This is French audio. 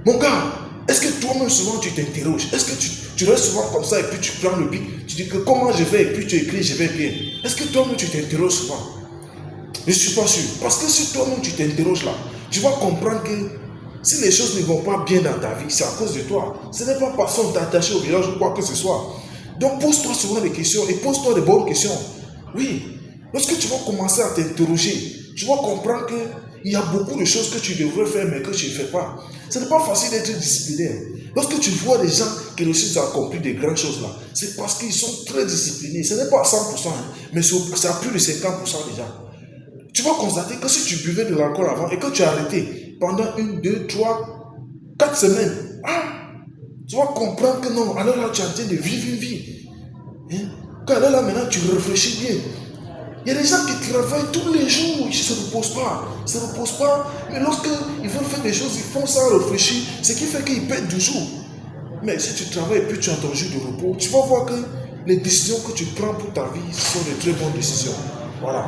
Mon gars, est-ce que toi-même souvent tu t'interroges? Est-ce que tu restes souvent comme ça et puis tu prends le bic, tu dis que comment je vais et puis tu écris je vais bien? Est-ce que toi-même tu t'interroges souvent? Je ne suis pas sûr. Parce que si toi-même tu t'interroges là, tu vas comprendre que si les choses ne vont pas bien dans ta vie, c'est à cause de toi. Ce n'est pas parce qu'on t'a attaché au village ou quoi que ce soit. Donc pose-toi souvent des questions et pose-toi de bonnes questions. Oui, lorsque tu vas commencer à t'interroger, tu vas comprendre qu'il y a beaucoup de choses que tu devrais faire mais que tu ne fais pas. Ce n'est pas facile d'être discipliné. Lorsque tu vois des gens qui réussissent à accomplir des grandes choses là, c'est parce qu'ils sont très disciplinés. Ce n'est pas à 100%, mais c'est à plus de 50% déjà. Tu vas constater que si tu buvais de l'alcool avant et que tu as arrêté pendant 1, 2, 3, 4 semaines, tu vas comprendre que non, alors là tu es en train de vivre une vie. Hein? Quand alors là maintenant tu réfléchis bien. Il y a des gens qui travaillent tous les jours, ils ne se reposent pas. Ils ne se reposent pas, mais lorsqu'ils veulent faire des choses, ils font ça réfléchir, ce qui fait qu'ils perdent du jour. Mais si tu travailles et puis tu as ton jour de repos, tu vas voir que les décisions que tu prends pour ta vie sont de très bonnes décisions. Voilà.